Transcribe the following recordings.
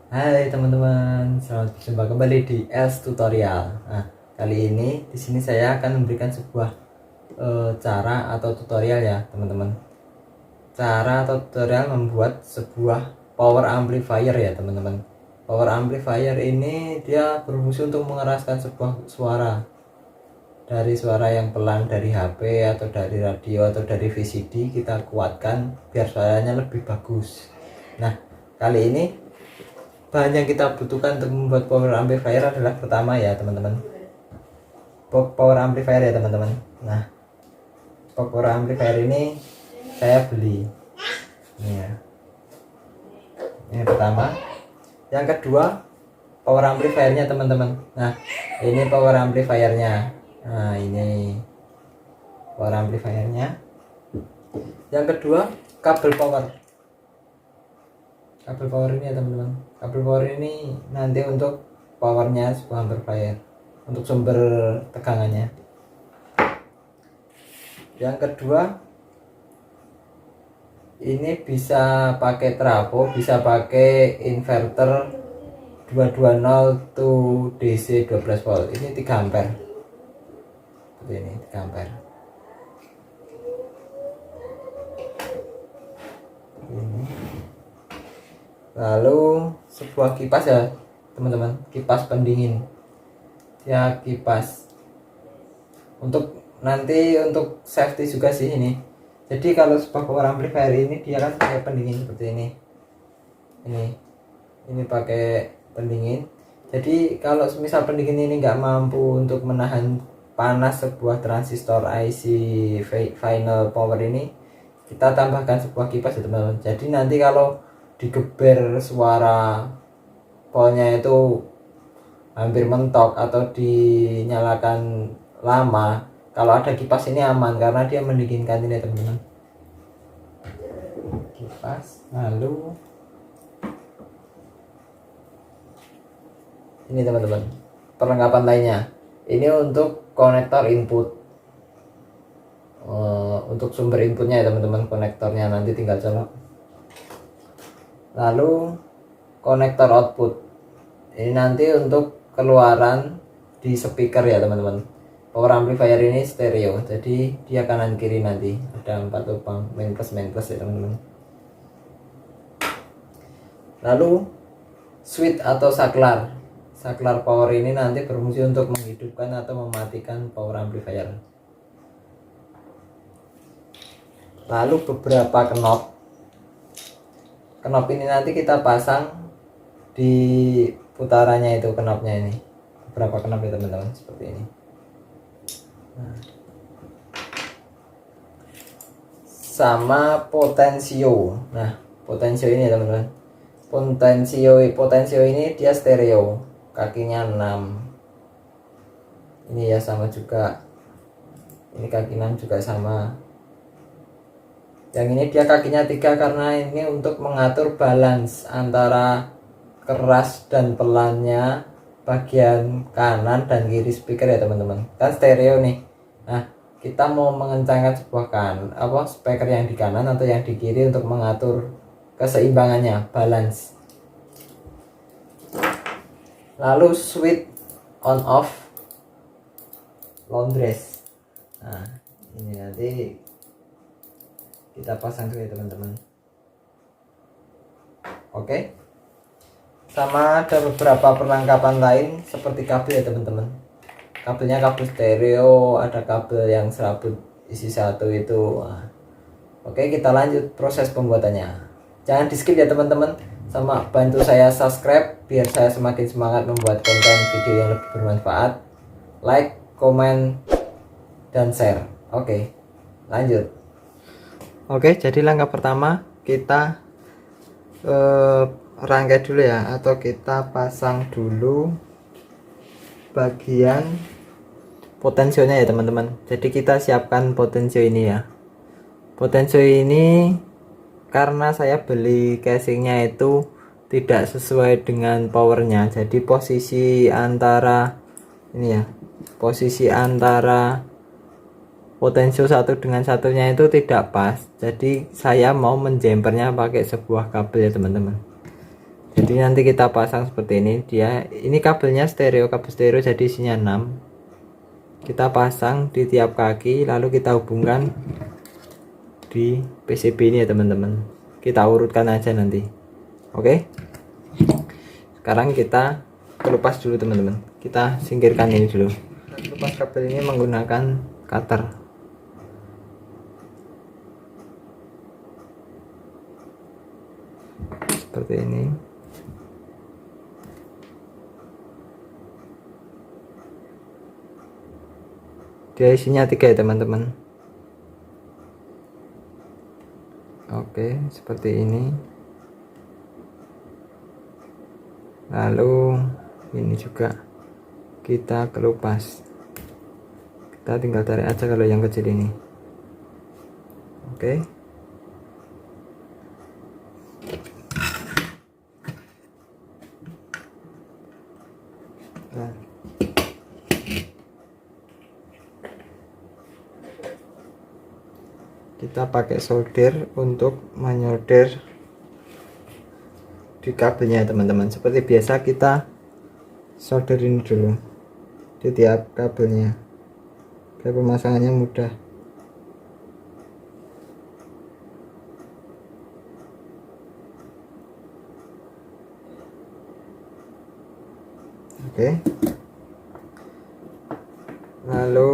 Hai teman-teman, selamat berjumpa kembali di Els Tutorial. Nah, kali ini di sini saya akan memberikan sebuah cara atau tutorial ya teman-teman. Cara atau tutorial membuat sebuah power amplifier ya teman-teman. Power amplifier ini dia berfungsi untuk mengeraskan sebuah suara, dari suara yang pelan dari HP atau dari radio atau dari VCD, kita kuatkan biar suaranya lebih bagus. Nah, kali ini bahan yang kita butuhkan untuk membuat power amplifier adalah pertama ya teman-teman, power amplifier ya teman-teman. Nah, power amplifier ini saya beli ini ya, ini pertama. Yang kedua, power amplifiernya teman-teman. Nah, ini power amplifiernya. Nah, ini power amplifiernya. Yang kedua, kabel power ini ya teman-teman. Kabel power ini nanti untuk powernya sebuah amplifier, untuk sumber tegangannya. Yang kedua, ini bisa pakai trafo, bisa pakai inverter 220 to DC 12 volt. Ini 3 ampere. Seperti ini, 3 ampere. Ini. Lalu sebuah kipas ya teman-teman, kipas pendingin ya, kipas untuk nanti untuk safety juga sih ini. Jadi kalau sebuah power amplifier ini dia kan pakai pendingin seperti ini pakai pendingin. Jadi kalau misal pendingin ini nggak mampu untuk menahan panas sebuah transistor IC final power ini, kita tambahkan sebuah kipas ya teman-teman. Jadi nanti kalau digeber suara polnya itu hampir mentok atau dinyalakan lama, kalau ada kipas ini aman karena dia mendinginkan ini teman-teman. Kipas. Lalu ini teman-teman, perlengkapan lainnya. Ini untuk konektor input, untuk sumber inputnya ya teman-teman. Konektornya nanti tinggal colok. Lalu konektor output ini nanti untuk keluaran di speaker ya teman-teman. Power amplifier ini stereo, jadi dia kanan kiri nanti ada 4 lubang, main plus ya teman-teman. Lalu switch atau saklar power ini nanti berfungsi untuk menghidupkan atau mematikan power amplifier. Lalu beberapa knop ini nanti kita pasang di putarannya itu, knopnya ini beberapa knop ya teman-teman, seperti ini. Sama potensio. Nah, potensio ini ya teman-teman, potensio ini dia stereo, kakinya 6 ini ya, sama juga ini kaki 6 juga sama. Yang ini dia kakinya 3 karena ini untuk mengatur balance antara keras dan pelannya bagian kanan dan kiri speaker ya teman-teman. Kan stereo nih. Nah, kita mau mengencangkan sebuah speaker yang di kanan atau yang di kiri untuk mengatur keseimbangannya, balance. Lalu switch on off laundress. Nah, ini nanti kita pasang dulu ya teman-teman. Oke. Sama ada beberapa perlengkapan lain seperti kabel ya teman-teman. Kabelnya kabel stereo, ada kabel yang serabut isi satu itu. Nah, oke, kita lanjut proses pembuatannya. Jangan di skip ya teman-teman, sama bantu saya subscribe biar saya semakin semangat membuat konten video yang lebih bermanfaat. Like, komen, dan share. Oke, lanjut. Oke, jadi langkah pertama kita rangkai dulu ya, atau kita pasang dulu bagian potensionya ya teman-teman. Jadi kita siapkan potensio ini ya. Potensio ini karena saya beli casingnya itu tidak sesuai dengan powernya, jadi posisi antara ini ya, posisi antara potensio satu dengan satunya itu tidak pas. Jadi saya mau menjempernya pakai sebuah kabel ya teman-teman. Jadi nanti kita pasang seperti ini. Ini kabelnya stereo, kabel stereo, jadi isinya 6. Kita pasang di tiap kaki, lalu kita hubungkan di PCB ini ya teman-teman. Kita urutkan aja nanti. Oke. Sekarang kita kelupas dulu teman-teman. Kita singkirkan ini dulu. Kelupas kabel ini menggunakan cutter. Seperti ini. Dia isinya 3 ya teman-teman. Oke, seperti ini. Lalu ini juga kita kelupas. Kita tinggal tarik aja kalau yang kecil ini. Oke. Nah. Kita pakai solder untuk menyolder di kabelnya teman-teman. Seperti biasa kita solder ini dulu di tiap kabelnya biar pemasangannya mudah. Oke. Lalu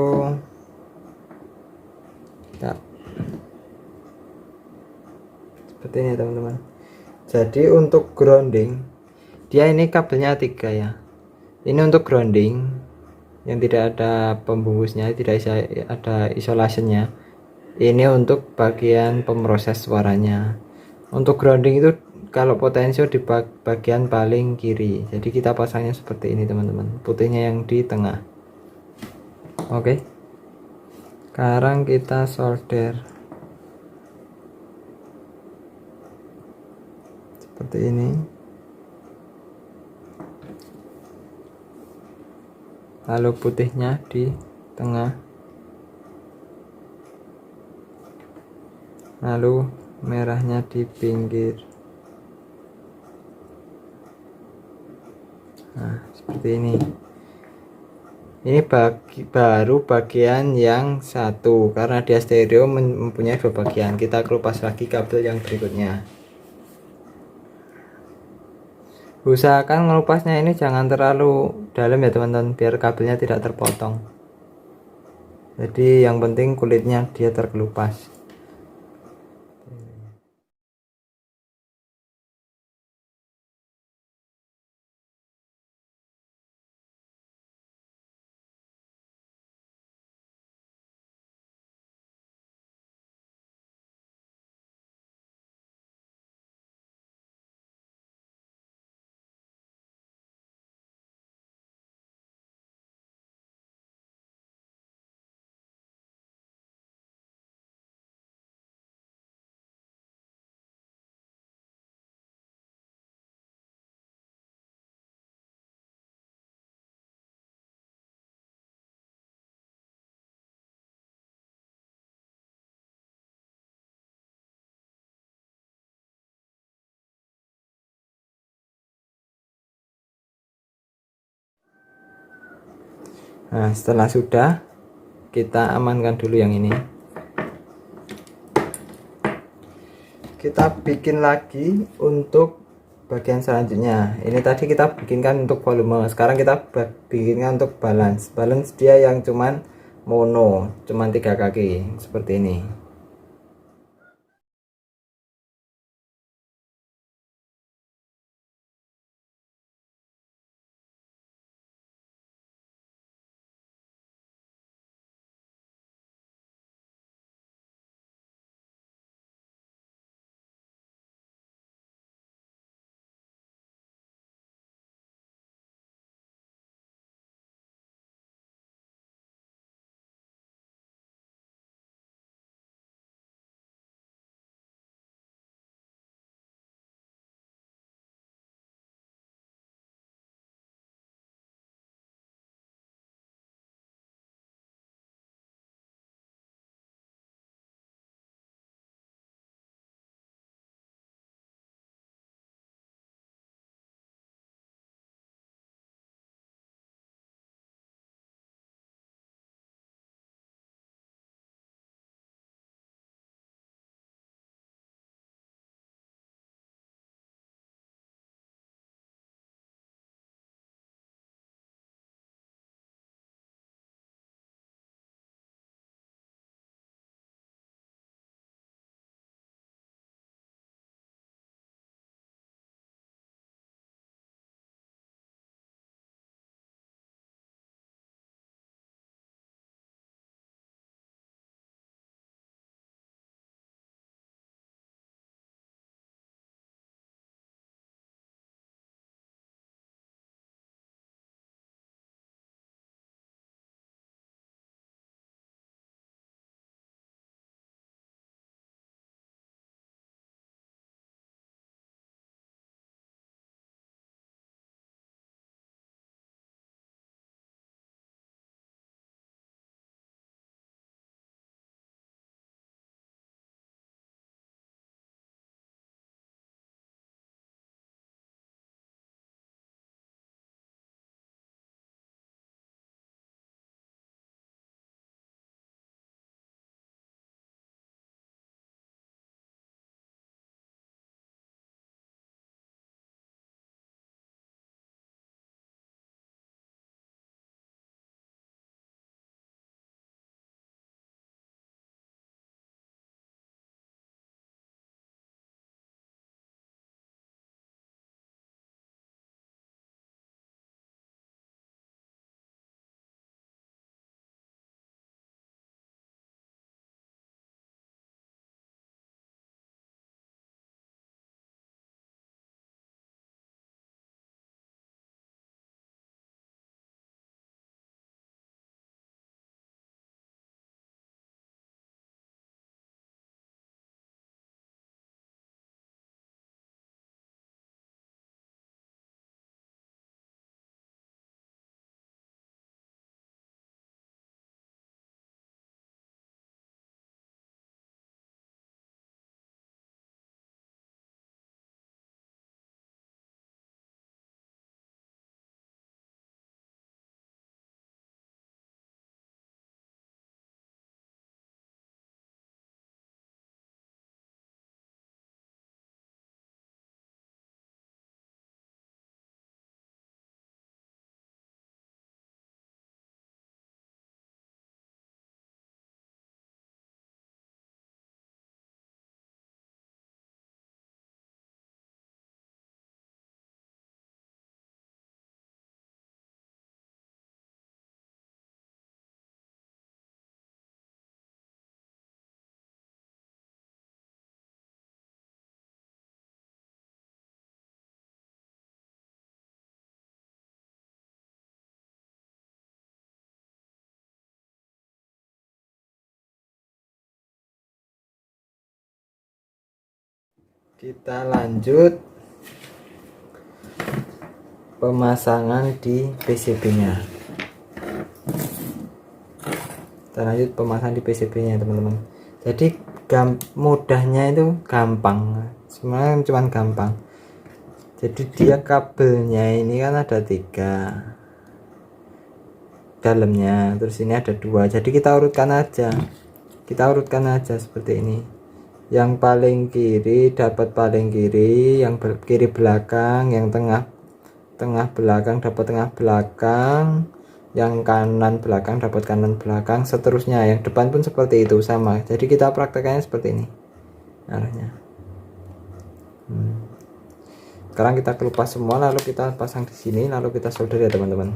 ya, seperti ini teman-teman. Jadi untuk grounding, dia ini kabelnya 3 ya. Ini untuk grounding yang tidak ada pembungkusnya, tidak ada isolationnya. Ini untuk bagian pemroses suaranya. Untuk grounding itu kalau potensio di bagian paling kiri. Jadi kita pasangnya seperti ini teman-teman. Putihnya yang di tengah. Oke. Sekarang kita solder seperti ini. Lalu putihnya di tengah. Lalu merahnya di pinggir. Nah, seperti ini. Ini baru bagian yang satu, karena dia stereo mempunyai 2 bagian. Kita kelupas lagi kabel yang berikutnya. Usahakan ngelupasnya ini jangan terlalu dalam ya teman-teman, biar kabelnya tidak terpotong. Jadi yang penting kulitnya dia terkelupas. Nah, setelah sudah, kita amankan dulu yang ini. Kita bikin lagi untuk bagian selanjutnya. Ini tadi kita bikinkan untuk volume. Sekarang kita bikinkan untuk balance. Balance dia yang cuman mono, cuman 3 kaki seperti ini. Kita lanjut pemasangan di PCB-nya. Kita lanjut pemasangan di PCB-nya, teman-teman. Jadi mudahnya itu gampang, sebenarnya cuma gampang. Jadi dia kabelnya ini kan ada 3 dalamnya, terus ini ada 2. Jadi kita urutkan aja seperti ini. Yang paling kiri dapat paling kiri, yang kiri belakang, yang tengah belakang dapat tengah belakang, yang kanan belakang dapat kanan belakang, seterusnya. Yang depan pun seperti itu, sama. Jadi kita praktekannya seperti ini arahnya. Sekarang kita kelupas semua, lalu kita pasang di sini, lalu kita solder ya teman-teman.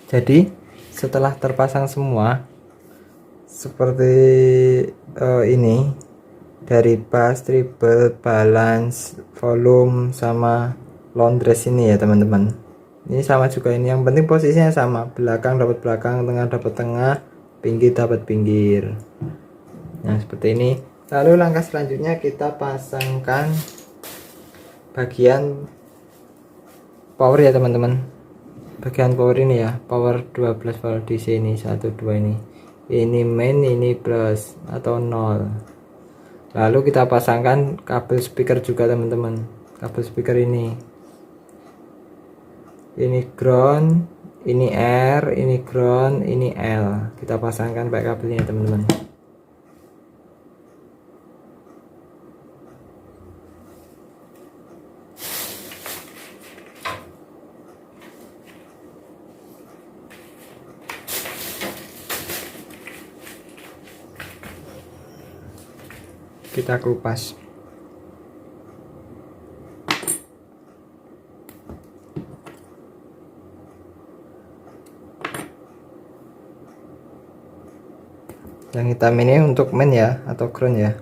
Jadi setelah terpasang semua seperti ini, dari bass, treble, balance, volume, sama laundress ini ya teman-teman. Ini sama juga, ini yang penting posisinya sama, belakang dapat belakang, tengah dapat tengah, pinggir dapat pinggir. Nah seperti ini. Lalu langkah selanjutnya kita pasangkan bagian power ya teman-teman. Bagian power ini ya, power 12 volt DC ini, 1 2 ini main, ini plus atau 0. Lalu kita pasangkan kabel speaker juga teman-teman. Kabel speaker ini ground, ini R, ini ground, ini L. Kita pasangkan pakai kabelnya teman-teman. Kita kelupas. Yang hitam ini untuk main ya, atau ground ya.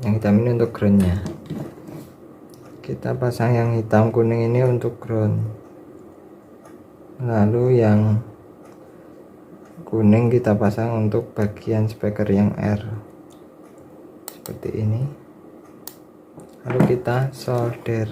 Yang hitam ini untuk groundnya. Kita pasang yang hitam kuning ini untuk ground. Lalu yang kuning kita pasang untuk bagian speaker yang R, seperti ini. Lalu kita solder.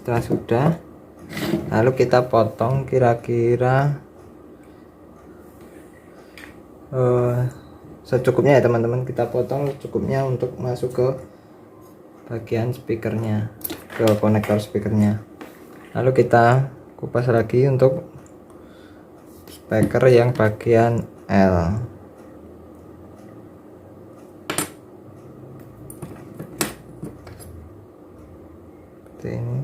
Setelah sudah, lalu kita potong kira-kira secukupnya ya teman-teman. Kita potong cukupnya untuk masuk ke bagian speakernya, ke konektor speakernya. Lalu kita kupas lagi untuk speaker yang bagian L. Seperti ini.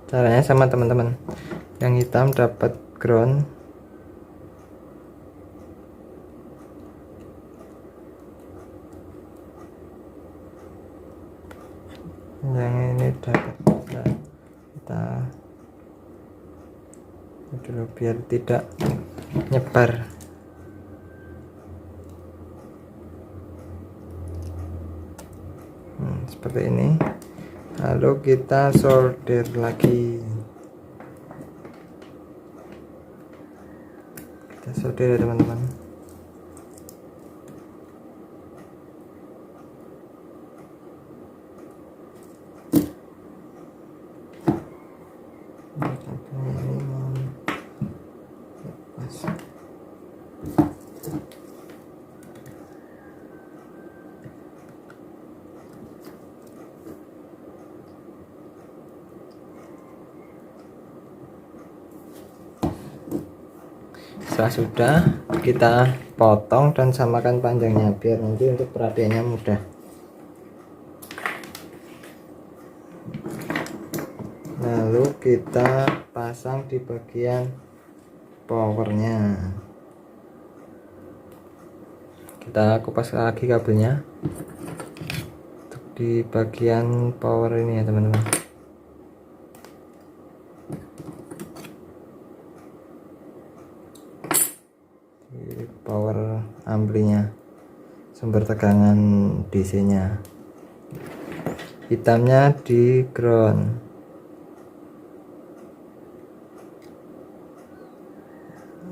Caranya sama teman-teman. Yang hitam dapat ground, yang ini dapat kita dulu biar tidak nyebar. Seperti ini. Lalu kita solder lagi. Kita solder ya teman-teman. Setelah sudah, kita potong dan samakan panjangnya biar nanti untuk perapiannya mudah. Lalu kita pasang di bagian powernya. Kita kupas lagi kabelnya untuk di bagian power ini ya teman-teman. Power amplinya, sumber tegangan DC nya. Hitamnya di ground,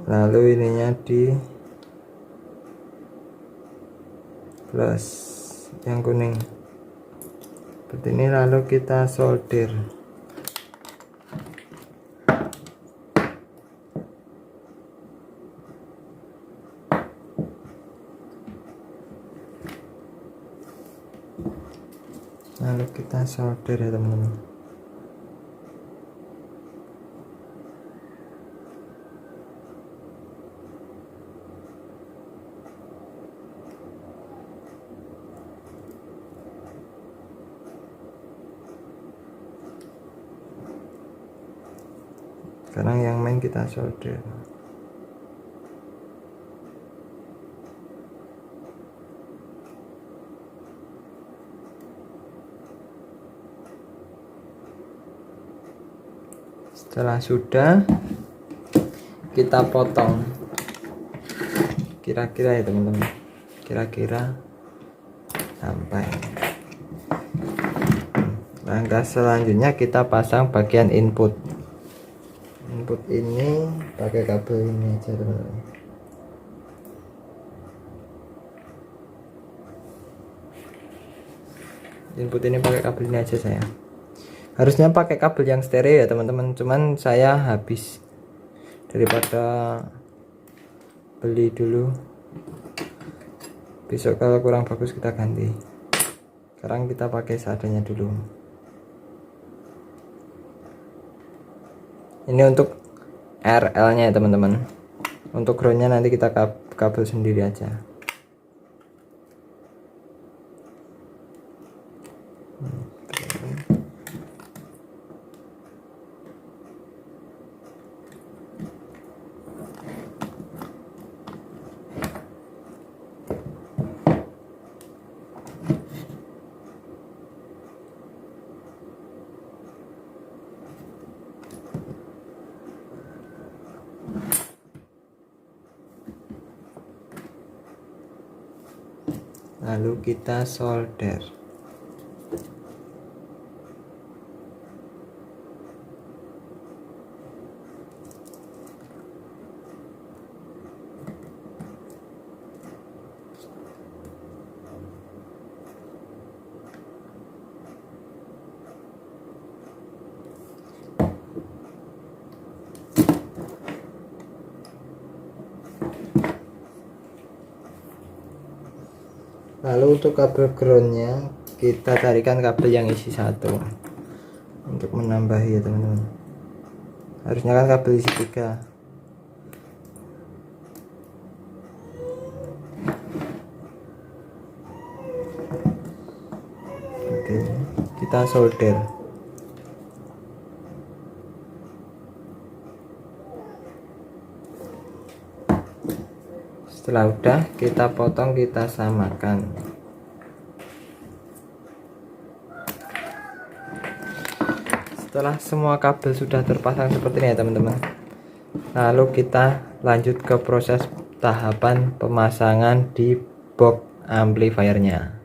lalu ininya di plus yang kuning seperti ini. Lalu kita solder. Lalu kita solder ya teman-teman. Sekarang yang main kita solder. Setelah sudah, kita potong kira-kira ya teman-teman, kira-kira sampai. Langkah selanjutnya kita pasang bagian input. Input ini pakai kabel ini aja teman-teman. Input ini pakai kabel ini aja saya. Harusnya pakai kabel yang stereo ya teman-teman, cuman saya habis, daripada beli dulu, besok kalau kurang bagus kita ganti. Sekarang kita pakai seadanya dulu. Ini untuk RL nya ya teman-teman. Untuk groundnya nanti kita kabel sendiri aja. Lalu kita solder. Lalu untuk kabel groundnya kita carikan kabel yang isi 1 untuk menambahi ya teman-teman. Harusnya kan kabel isi 3. Oke, kita solder. Setelah udah kita potong, kita samakan. Setelah semua kabel sudah terpasang seperti ini ya teman-teman, lalu kita lanjut ke proses tahapan pemasangan di box amplifiernya.